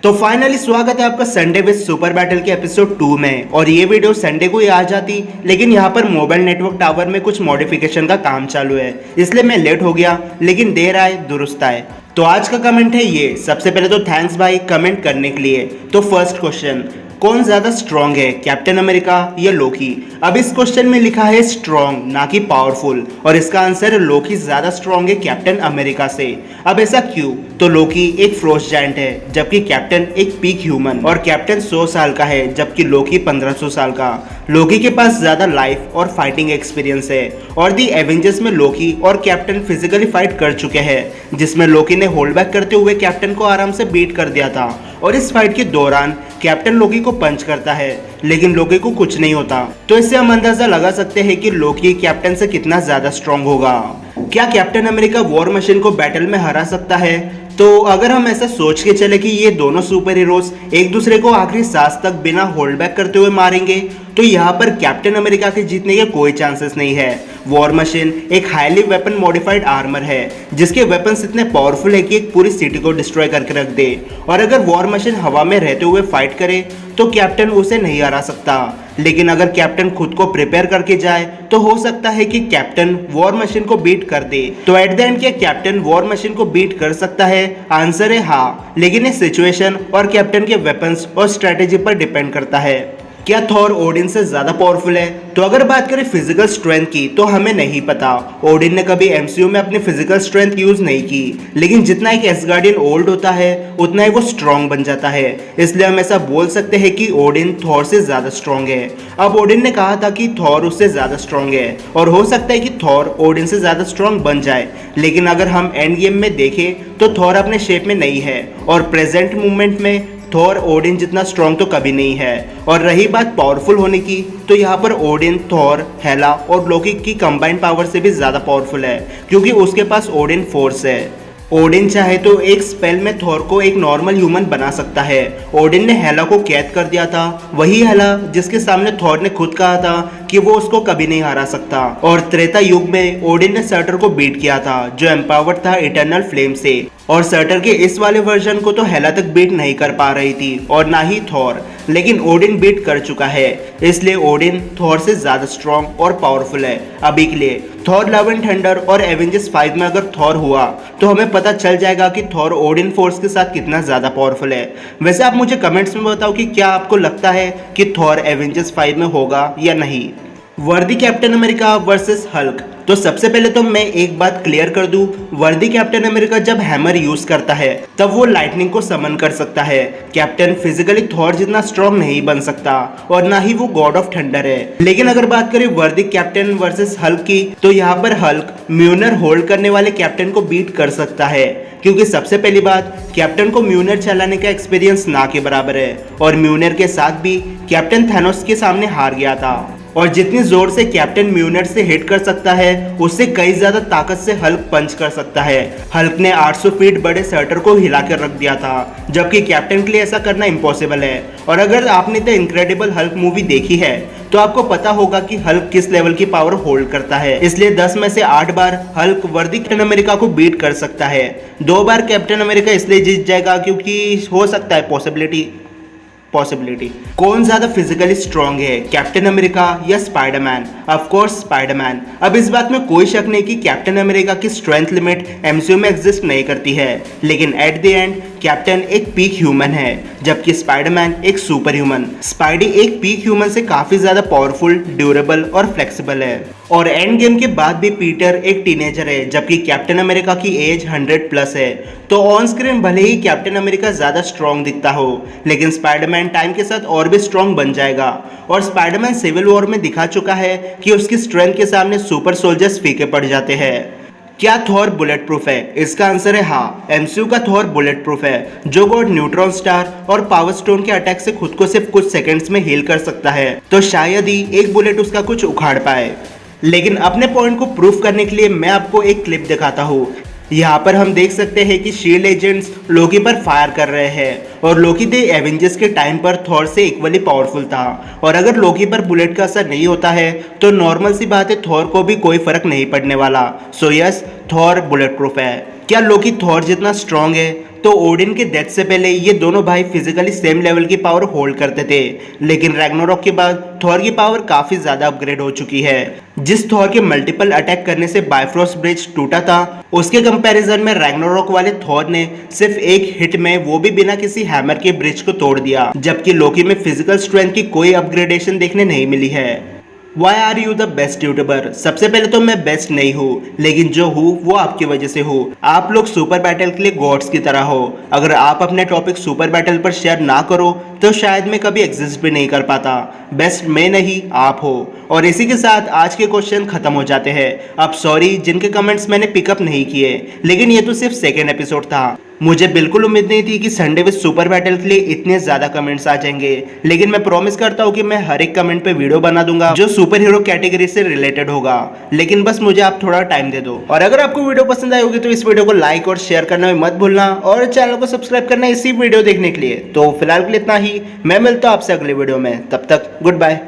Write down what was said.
तो फाइनली स्वागत है आपका संडे विद सुपर बैटल के एपिसोड 2 में। और ये वीडियो संडे को ही आ जाती, लेकिन यहाँ पर मोबाइल नेटवर्क टावर में कुछ मॉडिफिकेशन का काम चालू है, इसलिए मैं लेट हो गया। लेकिन देर आए दुरुस्त आए। तो आज का कमेंट है ये। सबसे पहले तो थैंक्स भाई कमेंट करने के लिए। तो फर्स्ट क्वेश्चन, कौन ज्यादा स्ट्रॉन्ग है, कैप्टन अमेरिका या लोकी? अब इस क्वेश्चन में लिखा है स्ट्रॉन्ग, ना कि पावरफुल, और इसका आंसर है लोकी ज्यादा स्ट्रॉन्ग है कैप्टन अमेरिका से। अब ऐसा क्यों? तो लोकी एक फ्रोस्ट जायंट है, जबकि कैप्टन एक पीक ह्यूमन, और कैप्टन 100 साल का है जबकि लोकी 1500 साल का। लोकी के पास ज्यादा लाइफ और फाइटिंग एक्सपीरियंस है, और दी एवेंजर्स में लोकी और कैप्टन फिजिकली फाइट कर चुके हैं, जिसमें लोकी ने होल्ड बैक करते हुए कैप्टन को आराम से बीट कर दिया था। और इस फाइट के दौरान कैप्टन लोकी को पंच करता है, लेकिन लोकी को कुछ नहीं होता। तो इससे हम अंदाजा लगा सकते हैं कि लोकी कैप्टन से कितना ज्यादा स्ट्रॉन्ग होगा। क्या कैप्टन अमेरिका वॉर मशीन को बैटल में हरा सकता है? तो अगर हम ऐसा सोच के चले कि ये दोनों सुपर हीरोज एक दूसरे को आखिरी सांस तक बिना होल्ड बैक करते हुए मारेंगे, तो यहाँ पर कैप्टन अमेरिका के जीतने के कोई चांसेस नहीं है। वॉर मशीन एक हाईली वेपन मॉडिफाइड आर्मर है, जिसके वेपन्स इतने पावरफुल है कि एक पूरी सिटी को डिस्ट्रॉय करके रख दे। और अगर वॉर मशीन हवा में रहते हुए फाइट करे तो कैप्टन उसे नहीं हरा सकता। लेकिन अगर कैप्टन खुद को प्रिपेयर करके जाए तो हो सकता है कि कैप्टन वॉर मशीन को बीट कर दे। तो एट द एंड क्या कैप्टन वॉर मशीन को बीट कर सकता है? आंसर है हाँ, लेकिन इस सिचुएशन और कैप्टन के वेपन्स और स्ट्रेटेजी पर डिपेंड करता है। क्या थॉर ओडिन से ज्यादा पावरफुल है? तो अगर बात करें फिजिकल स्ट्रेंथ की तो हमें नहीं पता। ओडिन ने कभी एमसीयू में अपनी फिजिकल स्ट्रेंथ यूज नहीं की, लेकिन जितना एक एसगार्डियन ओल्ड होता है उतना ही वो स्ट्रॉन्ग बन जाता है। इसलिए हम ऐसा बोल सकते हैं कि ओडिन थॉर से ज्यादा स्ट्रॉन्ग है। अब ओडिन ने कहा था कि थॉर उससे ज्यादा स्ट्रॉन्ग है, और हो सकता है कि थॉर ओडिन से ज्यादा स्ट्रॉन्ग बन जाए। लेकिन अगर हम एंड गेम में देखें तो थॉर अपने शेप में नहीं है, और प्रेजेंट मूवमेंट में थॉर ओडिन जितना स्ट्रॉन्ग तो कभी नहीं है। और रही बात पावरफुल होने की, तो यहाँ पर ओडिन, थॉर, हेला और लोकी की कंबाइंड पावर से भी ज़्यादा पावरफुल है, क्योंकि उसके पास ओडिन फोर्स है। ओडिन चाहे तो एक स्पेल में थॉर को एक नॉर्मल ह्यूमन बना सकता है। ओडिन ने हेला को कैद कर दिया था, वही हेला जिसके सामने थॉर ने खुद कहा था कि वो उसको कभी नहीं हरा सकता। और त्रेता युग में ओडिन ने सर्टर को बीट किया था, जो एम्पावर्ड था इटर्नल फ्लेम से। और सर्टर के इस वाले वर्जन को तो हेला तक बीट नहीं कर पा रही थी, और ना ही थॉर, लेकिन ओडिन बीट कर चुका है। इसलिए ओडिन थॉर से ज्यादा स्ट्रॉन्ग और पावरफुल है अभी के लिए। थॉर लव एंड थंडर और एवेंजर्स 5 में अगर थॉर हुआ तो हमें पता चल जाएगा कि थॉर ओडिन फोर्स के साथ कितना ज्यादा पावरफुल है। वैसे आप मुझे कमेंट्स में बताओ कि क्या आपको लगता है कि थॉर एवेंजर्स 5 में होगा या नहीं। वर्दी कैप्टन अमेरिका वर्सेस हल्क। तो सबसे पहले तो मैं एक बात क्लियर कर दूं, वर्दी कैप्टन अमेरिका जब हैमर यूज करता है तब वो लाइटनिंग को समन कर सकता है। कैप्टन फिजिकली थॉर जितना स्ट्रॉन्ग नहीं बन सकता, और ना ही वो गॉड ऑफ थंडर है। लेकिन अगर बात करें वर्दी कैप्टन वर्सेस हल्क की, तो यहाँ पर हल्क म्यूनर होल्ड करने वाले कैप्टन को बीट कर सकता है, क्योंकि सबसे पहली बात, कैप्टन को म्यूनर चलाने का एक्सपीरियंस ना के बराबर है, और म्यूनर के साथ भी कैप्टन थैनोस के सामने हार गया था। और जितनी जोर से कैप्टन म्यूनर से हिट कर सकता है, उससे कई ज्यादा ताकत से हल्क पंच कर सकता है। हल्क ने 800 फीट बड़े सर्टर को हिला कर रख दिया था, जबकि कैप्टन के लिए ऐसा करना इम्पॉसिबल है। और अगर आपने द इनक्रेडिबल हल्क मूवी देखी है तो आपको पता होगा कि हल्क किस लेवल की पावर होल्ड करता है। इसलिए 10 में से 8 बार हल्क वर्दी कैप्टन अमेरिका को बीट कर सकता है। 2 बार कैप्टन अमेरिका इसलिए जीत जाएगा क्योंकि हो सकता है पॉसिबिलिटी। कौन ज्यादा फिजिकली स्ट्रॉन्ग है, कैप्टन अमेरिका या स्पाइडरमैन? Of course Spiderman. अब इस बात में कोई शक नहीं कि कैप्टन अमेरिका की स्ट्रेंथ लिमिट एमसीयू में एग्जिस्ट नहीं करती है, लेकिन एट द एंड कैप्टन एक पीक ह्यूमन है, जबकि स्पाइडरमैन एक सुपर ह्यूमन। स्पाइडी एक पीक ह्यूमन से काफी ज्यादा पावरफुल, ड्यूरेबल और फ्लेक्सिबल है। और एंड गेम के बाद भी पीटर एक टीनेजर है, जबकि कैप्टन अमेरिका की एज 100+ है। तो ऑन स्क्रीन भले ही कैप्टन अमेरिका ज्यादा स्ट्रॉन्ग दिखता हो, लेकिन स्पाइडरमैन टाइम के साथ और भी स्ट्रॉन्ग बन जाएगा। और स्पाइडरमैन सिविल वॉर में दिखा चुका है कि उसकी स्ट्रेंथ के सामने सुपर सोल्जर्स फीके पड़ जाते हैं। क्या थॉर बुलेट प्रूफ है? इसका आंसर है हाँ, एमसीयू का थॉर बुलेट प्रूफ है। जो गॉड न्यूट्रॉन स्टार और पावर स्टोन के अटैक से खुद को सिर्फ कुछ सेकंड्स में हील कर सकता है, तो शायद ही एक बुलेट उसका कुछ उखाड़ पाए। लेकिन अपने पॉइंट को प्रूफ करने के लिए मैं आपको एक क्लिप दिखाता हूँ। यहाँ पर हम देख सकते हैं कि शील्ड एजेंट्स लोकी पर फायर कर रहे हैं, और लोकी द एवेंजर्स के टाइम पर थॉर से इक्वली पावरफुल था। और अगर लोकी पर बुलेट का असर नहीं होता है तो नॉर्मल सी बात है, थॉर को भी कोई फर्क नहीं पड़ने वाला। So yes, Thor bullet proof है। क्या लोकी थॉर जितना स्ट्रांग है? तो ओडिन के डेथ से पहले ये दोनों भाई फिजिकली सेम लेवल की पावर होल्ड करते थे, लेकिन रैग्नारोक के बाद थॉर की पावर काफी ज्यादा अपग्रेड हो चुकी है। जिस थॉर के मल्टीपल अटैक करने से बाइफ्रोस्ट ब्रिज टूटा था, उसके कंपैरिजन में रैग्नारोक वाले थॉर ने सिर्फ एक हिट में, वो भी बिना किसी हैमर के, ब्रिज को तोड़ दिया, जबकि लोकी में फिजिकल स्ट्रेंथ की कोई अपग्रेडेशन देखने नहीं मिली है। Why are you the best YouTuber? सबसे पहले तो मैं बेस्ट नहीं हूँ, लेकिन जो हूँ वो आपकी वजह से हूँ। आप लोग सुपर बैटल के लिए गॉड्स की तरह हो। अगर आप अपने टॉपिक सुपर बैटल पर शेयर ना करो तो शायद मैं कभी एग्जिस्ट भी नहीं कर पाता। बेस्ट मैं नहीं, आप हो। और इसी के साथ आज के क्वेश्चन खत्म हो जाते हैं। अब सॉरी जिनके कमेंट्स मैंने पिकअप नहीं किए, लेकिन ये तो सिर्फ सेकेंड एपिसोड था। मुझे बिल्कुल उम्मीद नहीं थी कि संडे विद सुपर बैटल के लिए इतने ज्यादा कमेंट्स आ जाएंगे, लेकिन मैं प्रॉमिस करता हूँ कि मैं हर एक कमेंट पे वीडियो बना दूंगा जो सुपर हीरो कैटेगरी से रिलेटेड होगा। लेकिन बस मुझे आप थोड़ा टाइम दे दो। और अगर आपको वीडियो पसंद आई होगी तो इस वीडियो को लाइक और शेयर करना मत भूलना, और चैनल को सब्सक्राइब करना इसी वीडियो देखने के लिए। तो फिलहाल के लिए इतना ही। मैं मिलता हूँ आपसे अगले वीडियो में, तब तक गुड बाय।